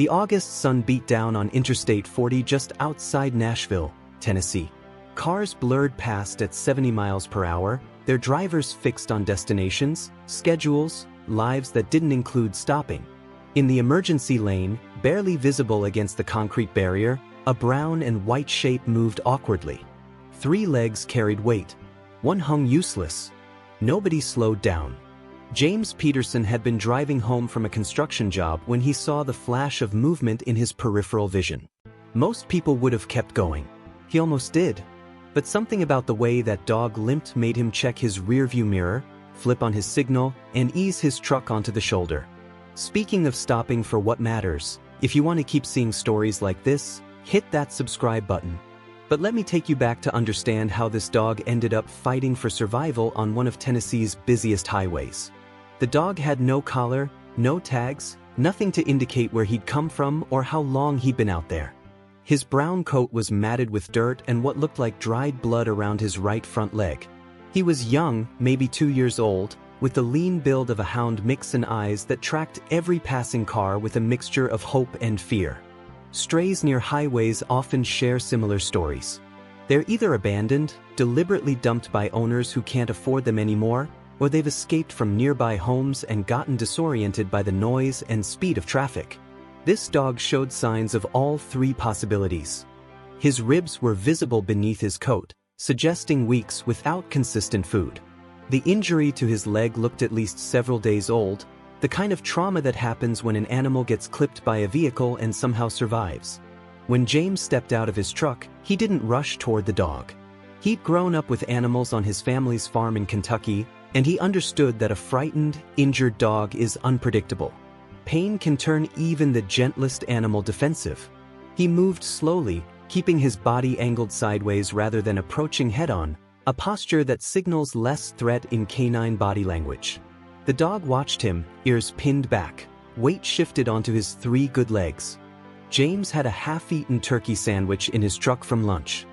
The August sun beat down on Interstate 40 just outside Nashville, Tennessee. Cars blurred past at 70 miles per hour, their drivers fixed on destinations, schedules, lives that didn't include stopping. In the emergency lane, barely visible against the concrete barrier, a brown and white shape moved awkwardly. 3 legs carried weight. One hung useless. Nobody slowed down. James Peterson had been driving home from a construction job when he saw the flash of movement in his peripheral vision. Most people would have kept going. He almost did. But something about the way that dog limped made him check his rearview mirror, flip on his signal, and ease his truck onto the shoulder. Speaking of stopping for what matters, if you want to keep seeing stories like this, hit that subscribe button. But let me take you back to understand how this dog ended up fighting for survival on one of Tennessee's busiest highways. The dog had no collar, no tags, nothing to indicate where he'd come from or how long he'd been out there. His brown coat was matted with dirt and what looked like dried blood around his right front leg. He was young, maybe 2 years old, with the lean build of a hound mix and eyes that tracked every passing car with a mixture of hope and fear. Strays near highways often share similar stories. They're either abandoned, deliberately dumped by owners who can't afford them anymore, or they've escaped from nearby homes and gotten disoriented by the noise and speed of traffic. This dog showed signs of all 3 possibilities. His ribs were visible beneath his coat, suggesting weeks without consistent food. The injury to his leg looked at least several days old, the kind of trauma that happens when an animal gets clipped by a vehicle and somehow survives. When James stepped out of his truck, he didn't rush toward the dog. He'd grown up with animals on his family's farm in Kentucky, and he understood that a frightened, injured dog is unpredictable. Pain can turn even the gentlest animal defensive. He moved slowly, keeping his body angled sideways rather than approaching head-on, a posture that signals less threat in canine body language. The dog watched him, ears pinned back, weight shifted onto his 3 good legs. James had a half-eaten turkey sandwich in his truck from lunch.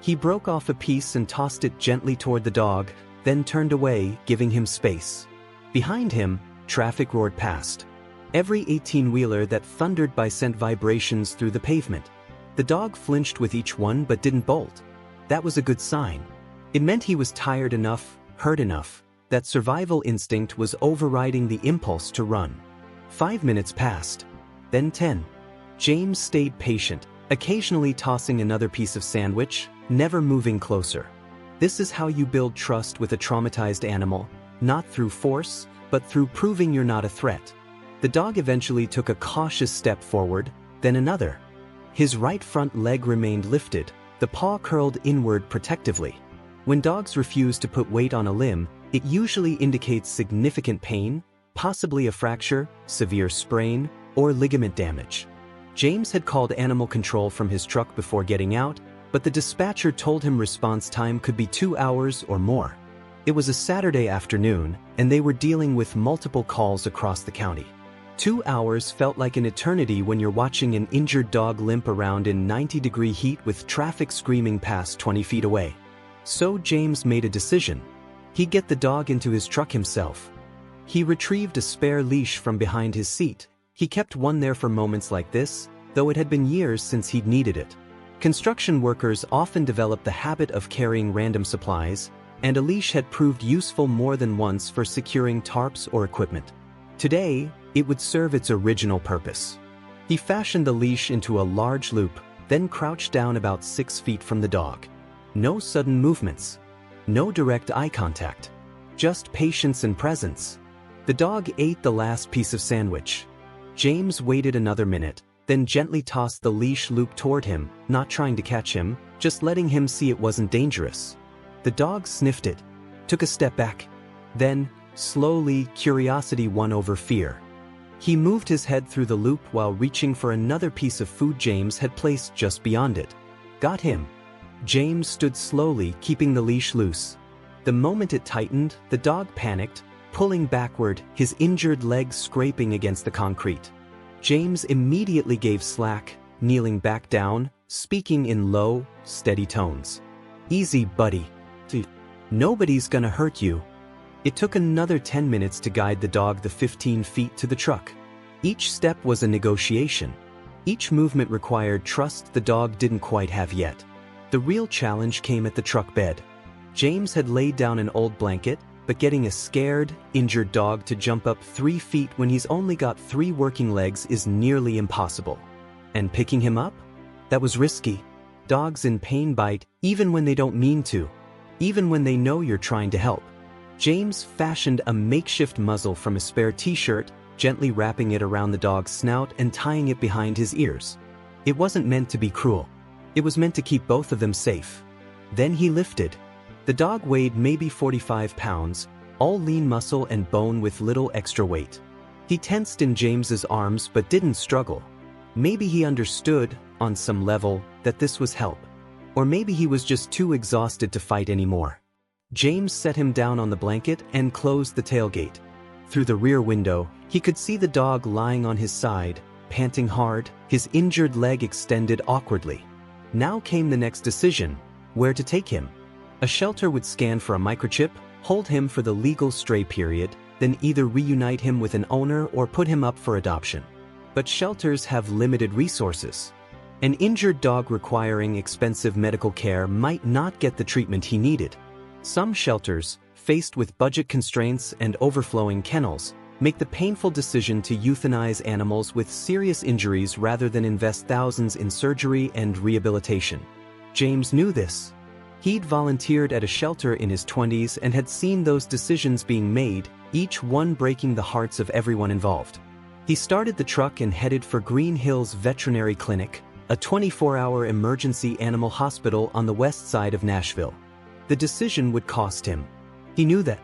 He broke off a piece and tossed it gently toward the dog, then turned away, giving him space. Behind him, traffic roared past. Every 18-wheeler that thundered by sent vibrations through the pavement. The dog flinched with each one but didn't bolt. That was a good sign. It meant he was tired enough, hurt enough, that survival instinct was overriding the impulse to run. 5 minutes passed. Then 10. James stayed patient, occasionally tossing another piece of sandwich, never moving closer. This is how you build trust with a traumatized animal, not through force, but through proving you're not a threat. The dog eventually took a cautious step forward, then another. His right front leg remained lifted, the paw curled inward protectively. When dogs refuse to put weight on a limb, it usually indicates significant pain, possibly a fracture, severe sprain, or ligament damage. James had called animal control from his truck before getting out, but the dispatcher told him response time could be 2 hours or more. It was a Saturday afternoon, and they were dealing with multiple calls across the county. 2 hours felt like an eternity when you're watching an injured dog limp around in 90-degree heat with traffic screaming past 20 feet away. So James made a decision. He'd get the dog into his truck himself. He retrieved a spare leash from behind his seat. He kept one there for moments like this, though it had been years since he'd needed it. Construction workers often develop the habit of carrying random supplies, and a leash had proved useful more than once for securing tarps or equipment. Today, it would serve its original purpose. He fashioned the leash into a large loop, then crouched down about 6 feet from the dog. No sudden movements. No direct eye contact. Just patience and presence. The dog ate the last piece of sandwich. James waited another minute, then gently tossed the leash loop toward him, not trying to catch him, just letting him see it wasn't dangerous. The dog sniffed it, took a step back. Then, slowly, curiosity won over fear. He moved his head through the loop while reaching for another piece of food James had placed just beyond it. Got him. James stood slowly, keeping the leash loose. The moment it tightened, the dog panicked, pulling backward, his injured legs scraping against the concrete. James immediately gave slack, kneeling back down, speaking in low, steady tones. "Easy, buddy. Nobody's gonna hurt you." It took another 10 minutes to guide the dog the 15 feet to the truck. Each step was a negotiation. Each movement required trust the dog didn't quite have yet. The real challenge came at the truck bed. James had laid down an old blanket, but getting a scared, injured dog to jump up 3 feet when he's only got 3 working legs is nearly impossible. And picking him up? That was risky. Dogs in pain bite, even when they don't mean to. Even when they know you're trying to help. James fashioned a makeshift muzzle from a spare t-shirt, gently wrapping it around the dog's snout and tying it behind his ears. It wasn't meant to be cruel. It was meant to keep both of them safe. Then he lifted. The dog weighed maybe 45 pounds, all lean muscle and bone with little extra weight. He tensed in James's arms but didn't struggle. Maybe he understood, on some level, that this was help. Or maybe he was just too exhausted to fight anymore. James set him down on the blanket and closed the tailgate. Through the rear window, he could see the dog lying on his side, panting hard, his injured leg extended awkwardly. Now came the next decision: where to take him. A shelter would scan for a microchip, hold him for the legal stray period, then either reunite him with an owner or put him up for adoption. But shelters have limited resources. An injured dog requiring expensive medical care might not get the treatment he needed. Some shelters, faced with budget constraints and overflowing kennels, make the painful decision to euthanize animals with serious injuries rather than invest thousands in surgery and rehabilitation. James knew this. He'd volunteered at a shelter in his 20s and had seen those decisions being made, each one breaking the hearts of everyone involved. He started the truck and headed for Green Hills Veterinary Clinic, a 24-hour emergency animal hospital on the west side of Nashville. The decision would cost him. He knew that.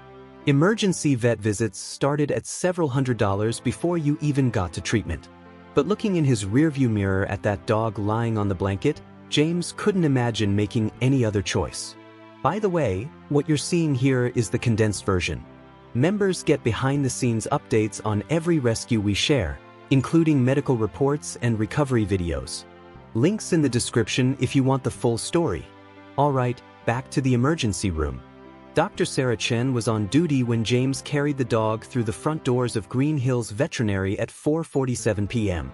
Emergency vet visits started at several $100s before you even got to treatment. But looking in his rearview mirror at that dog lying on the blanket, James couldn't imagine making any other choice. By the way, what you're seeing here is the condensed version. Members get behind-the-scenes updates on every rescue we share, including medical reports and recovery videos. Links in the description if you want the full story. Alright, back to the emergency room. Dr. Sarah Chen was on duty when James carried the dog through the front doors of Green Hills Veterinary at 4:47 p.m.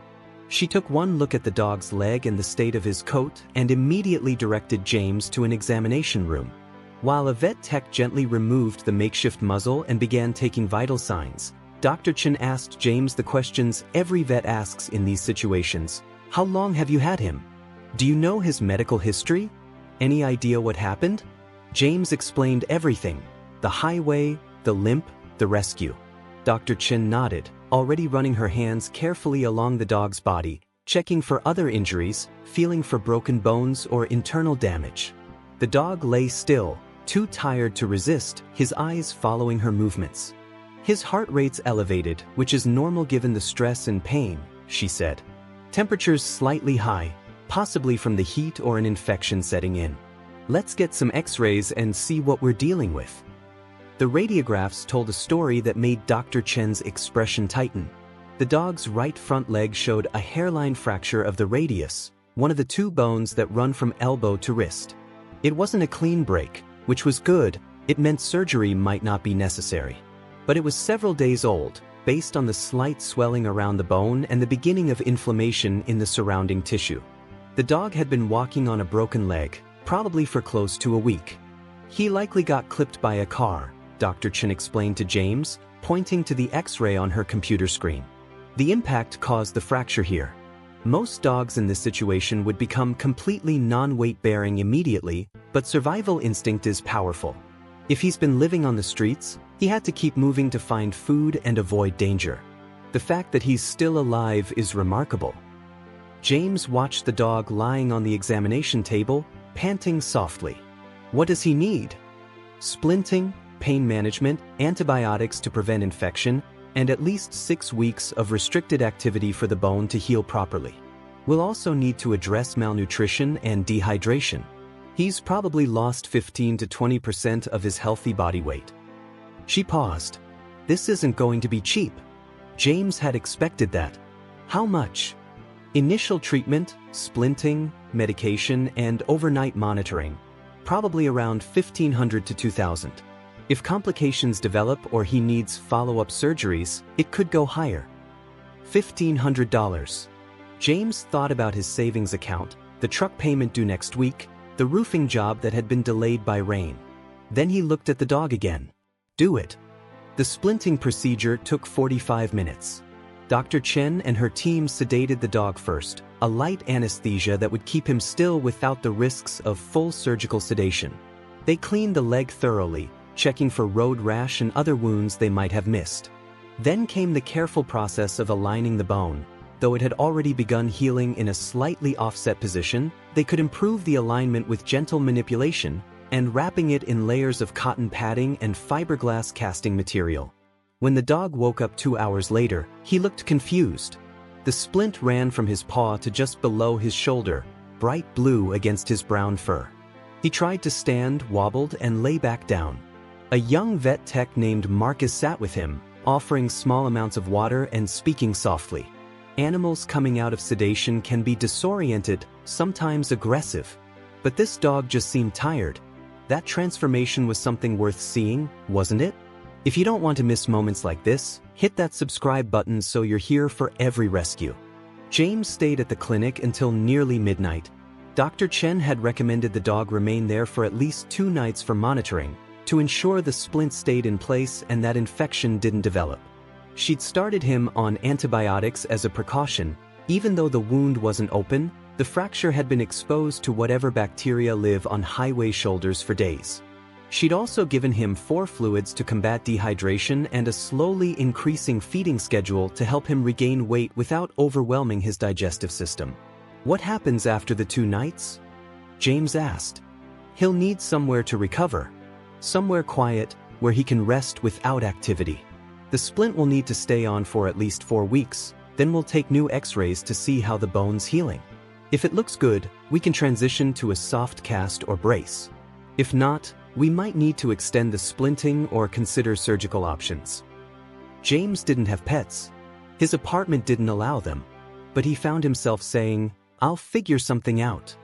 She took one look at the dog's leg and the state of his coat and immediately directed James to an examination room. While a vet tech gently removed the makeshift muzzle and began taking vital signs, Dr. Chen asked James the questions every vet asks in these situations. How long have you had him? Do you know his medical history? Any idea what happened? James explained everything: the highway, the limp, the rescue. Dr. Chen nodded, already running her hands carefully along the dog's body, checking for other injuries, feeling for broken bones or internal damage. The dog lay still, too tired to resist, his eyes following her movements. His heart rate's elevated, which is normal given the stress and pain, she said. Temperatures slightly high, possibly from the heat or an infection setting in. Let's get some x-rays and see what we're dealing with. The radiographs told a story that made Dr. Chen's expression tighten. The dog's right front leg showed a hairline fracture of the radius, one of the 2 bones that run from elbow to wrist. It wasn't a clean break, which was good. It meant surgery might not be necessary. But it was several days old, based on the slight swelling around the bone and the beginning of inflammation in the surrounding tissue. The dog had been walking on a broken leg, probably for close to a week. He likely got clipped by a car, Dr. Chen explained to James, pointing to the X-ray on her computer screen. The impact caused the fracture here. Most dogs in this situation would become completely non-weight-bearing immediately, but survival instinct is powerful. If he's been living on the streets, he had to keep moving to find food and avoid danger. The fact that he's still alive is remarkable. James watched the dog lying on the examination table, panting softly. What does he need? Splinting, pain management, antibiotics to prevent infection, and at least 6 weeks of restricted activity for the bone to heal properly. We'll also need to address malnutrition and dehydration. He's probably lost 15 to 20% of his healthy body weight. She paused. This isn't going to be cheap. James had expected that. How much? Initial treatment, splinting, medication, and overnight monitoring. Probably around $1,500 to $2,000. If complications develop or he needs follow-up surgeries, it could go higher. $1,500. James thought about his savings account, the truck payment due next week, the roofing job that had been delayed by rain. Then he looked at the dog again. Do it. The splinting procedure took 45 minutes. Dr. Chen and her team sedated the dog first, a light anesthesia that would keep him still without the risks of full surgical sedation. They cleaned the leg thoroughly, checking for road rash and other wounds they might have missed. Then came the careful process of aligning the bone. Though it had already begun healing in a slightly offset position, they could improve the alignment with gentle manipulation and wrapping it in layers of cotton padding and fiberglass casting material. When the dog woke up 2 hours later, he looked confused. The splint ran from his paw to just below his shoulder, bright blue against his brown fur. He tried to stand, wobbled, and lay back down. A young vet tech named Marcus sat with him, offering small amounts of water and speaking softly. Animals coming out of sedation can be disoriented, sometimes aggressive. But this dog just seemed tired. That transformation was something worth seeing, wasn't it? If you don't want to miss moments like this, hit that subscribe button so you're here for every rescue. James stayed at the clinic until nearly midnight. Dr. Chen had recommended the dog remain there for at least 2 nights for monitoring, to ensure the splint stayed in place and that infection didn't develop. She'd started him on antibiotics as a precaution. Even though the wound wasn't open, the fracture had been exposed to whatever bacteria live on highway shoulders for days. She'd also given him 4 fluids to combat dehydration and a slowly increasing feeding schedule to help him regain weight without overwhelming his digestive system. What happens after the 2 nights? James asked. He'll need somewhere to recover. Somewhere quiet, where he can rest without activity. The splint will need to stay on for at least 4 weeks, then we'll take new x-rays to see how the bone's healing. If it looks good, we can transition to a soft cast or brace. If not, we might need to extend the splinting or consider surgical options. James didn't have pets. His apartment didn't allow them. But he found himself saying, "I'll figure something out."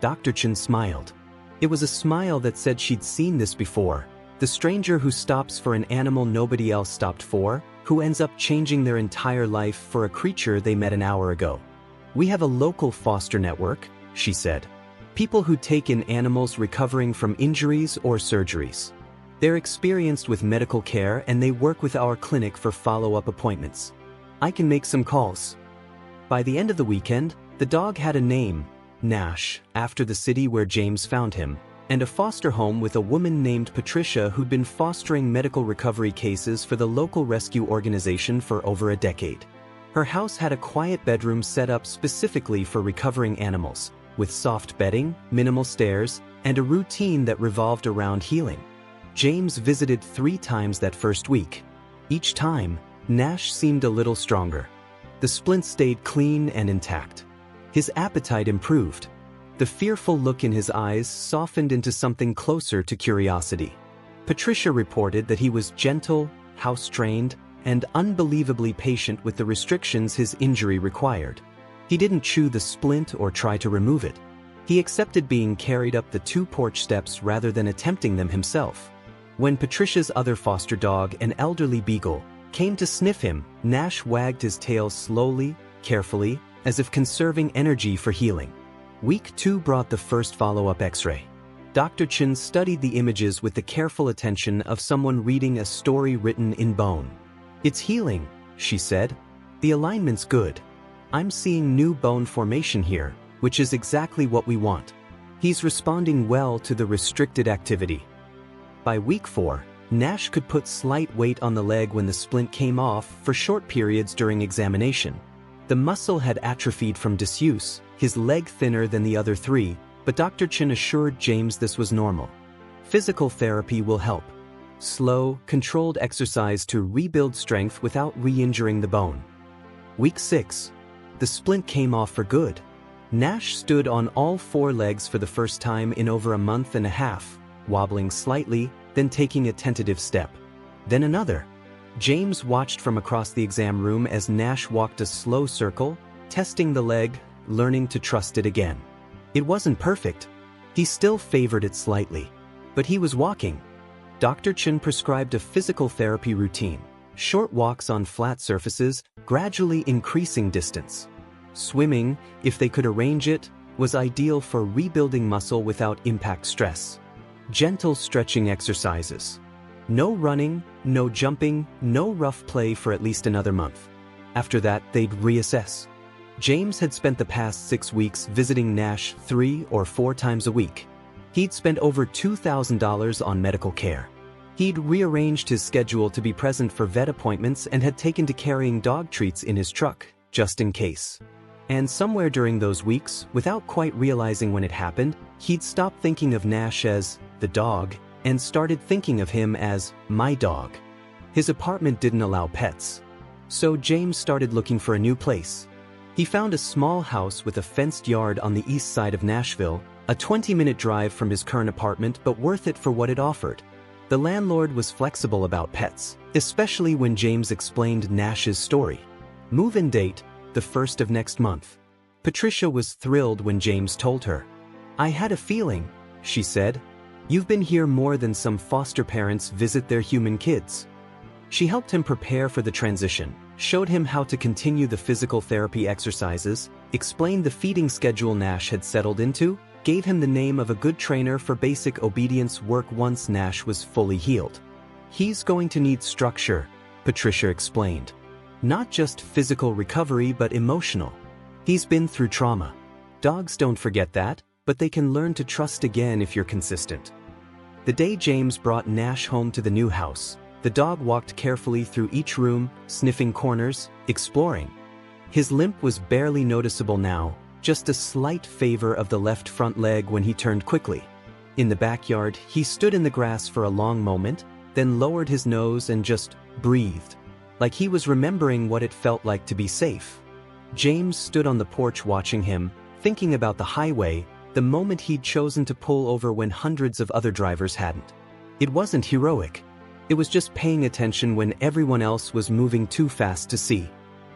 Dr. Chen smiled. It was a smile that said she'd seen this before. The stranger who stops for an animal nobody else stopped for, who ends up changing their entire life for a creature they met an hour ago. "We have a local foster network," she said. "People who take in animals recovering from injuries or surgeries. They're experienced with medical care and they work with our clinic for follow-up appointments. I can make some calls." By the end of the weekend, the dog had a name, Nash, after the city where James found him, and a foster home with a woman named Patricia who'd been fostering medical recovery cases for the local rescue organization for over a decade. Her house had a quiet bedroom set up specifically for recovering animals, with soft bedding, minimal stairs, and a routine that revolved around healing. James visited 3 times that first week. Each time, Nash seemed a little stronger. The splint stayed clean and intact. His appetite improved. The fearful look in his eyes softened into something closer to curiosity. Patricia reported that he was gentle, house-trained, and unbelievably patient with the restrictions his injury required. He didn't chew the splint or try to remove it. He accepted being carried up the 2 porch steps rather than attempting them himself. When Patricia's other foster dog, an elderly beagle, came to sniff him, Nash wagged his tail slowly, carefully, as if conserving energy for healing. Week 2 brought the first follow-up x-ray. Dr. Chen studied the images with the careful attention of someone reading a story written in bone. "It's healing," she said. "The alignment's good. I'm seeing new bone formation here, which is exactly what we want. He's responding well to the restricted activity." By week 4, Nash could put slight weight on the leg when the splint came off for short periods during examination. The muscle had atrophied from disuse, his leg thinner than the other 3, but Dr. Chen assured James this was normal. Physical therapy will help. Slow, controlled exercise to rebuild strength without re-injuring the bone. Week 6. The splint came off for good. Nash stood on all 4 legs for the first time in over a month and a half, wobbling slightly, then taking a tentative step. Then another. James watched from across the exam room as Nash walked a slow circle, testing the leg, learning to trust it again. It wasn't perfect. He still favored it slightly. But he was walking. Dr. Chen prescribed a physical therapy routine. Short walks on flat surfaces, gradually increasing distance. Swimming, if they could arrange it, was ideal for rebuilding muscle without impact stress. Gentle stretching exercises. No running, no jumping, no rough play for at least another month. After that, they'd reassess. James had spent the past 6 weeks visiting Nash 3 or 4 times a week. He'd spent over $2,000 on medical care. He'd rearranged his schedule to be present for vet appointments and had taken to carrying dog treats in his truck, just in case. And somewhere during those weeks, without quite realizing when it happened, he'd stopped thinking of Nash as the dog and started thinking of him as my dog. His apartment didn't allow pets. So James started looking for a new place. He found a small house with a fenced yard on the east side of Nashville, a 20-minute drive from his current apartment, but worth it for what it offered. The landlord was flexible about pets, especially when James explained Nash's story. Move-in date, the 1st of next month. Patricia was thrilled when James told her. "I had a feeling," she said. "You've been here more than some foster parents visit their human kids." She helped him prepare for the transition, showed him how to continue the physical therapy exercises, explained the feeding schedule Nash had settled into, gave him the name of a good trainer for basic obedience work once Nash was fully healed. "He's going to need structure," Patricia explained. "Not just physical recovery but emotional. He's been through trauma. Dogs don't forget that, but they can learn to trust again if you're consistent." The day James brought Nash home to the new house, the dog walked carefully through each room, sniffing corners, exploring. His limp was barely noticeable now, just a slight favor of the left front leg when he turned quickly. In the backyard, he stood in the grass for a long moment, then lowered his nose and just breathed, like he was remembering what it felt like to be safe. James stood on the porch watching him, thinking about the highway, the moment he'd chosen to pull over when hundreds of other drivers hadn't. It wasn't heroic. It was just paying attention when everyone else was moving too fast to see.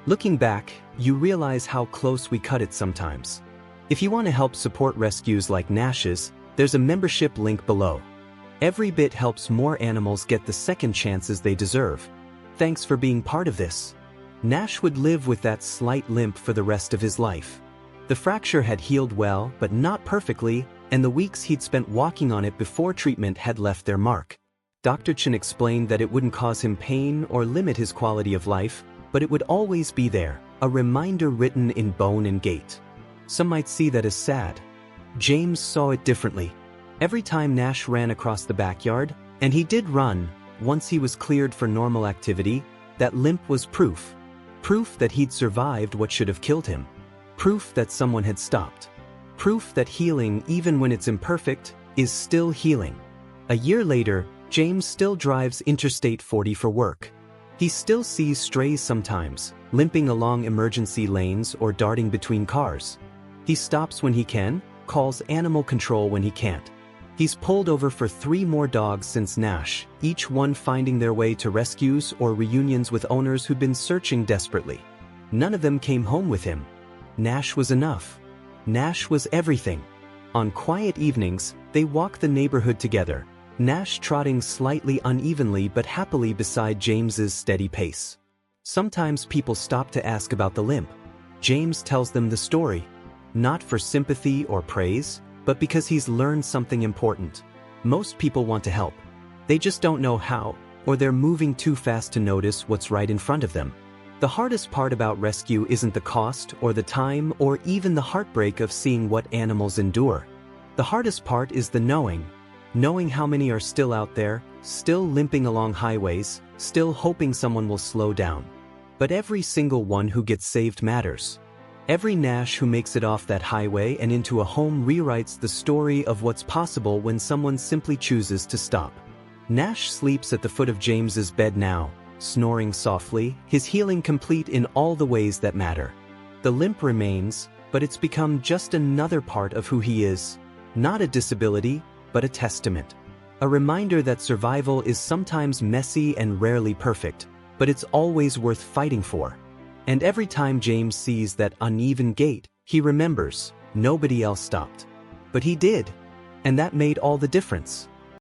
Looking back, you realize how close we cut it sometimes. If you want to help support rescues like Nash's, there's a membership link below. Every bit helps more animals get the second chances they deserve. Thanks for being part of this. Nash would live with that slight limp for the rest of his life. The fracture had healed well, but not perfectly, and the weeks he'd spent walking on it before treatment had left their mark. Dr. Chen explained that it wouldn't cause him pain or limit his quality of life, but it would always be there, a reminder written in bone and gait. Some might see that as sad. James saw it differently. Every time Nash ran across the backyard, and he did run, once he was cleared for normal activity, that limp was proof. Proof that he'd survived what should have killed him. Proof that someone had stopped. Proof that healing, even when it's imperfect, is still healing. A year later, James still drives Interstate 40 for work. He still sees strays sometimes, limping along emergency lanes or darting between cars. He stops when he can, calls animal control when he can't. He's pulled over for 3 more dogs since Nash, each one finding their way to rescues or reunions with owners who'd been searching desperately. None of them came home with him. Nash was enough. Nash was everything. On quiet evenings, they walk the neighborhood together, Nash trotting slightly unevenly but happily beside James's steady pace. Sometimes people stop to ask about the limp. James tells them the story, not for sympathy or praise, but because he's learned something important. Most people want to help. They just don't know how, or they're moving too fast to notice what's right in front of them. The hardest part about rescue isn't the cost or the time or even the heartbreak of seeing what animals endure. The hardest part is the knowing how many are still out there, still limping along highways, still hoping someone will slow down. But every single one who gets saved matters. Every Nash who makes it off that highway and into a home rewrites the story of what's possible when someone simply chooses to stop. Nash sleeps at the foot of James's bed now, snoring softly, his healing complete in all the ways that matter. The limp remains, but it's become just another part of who he is. Not a disability, but a testament. A reminder that survival is sometimes messy and rarely perfect, but it's always worth fighting for. And every time James sees that uneven gait, he remembers, nobody else stopped. But he did. And that made all the difference.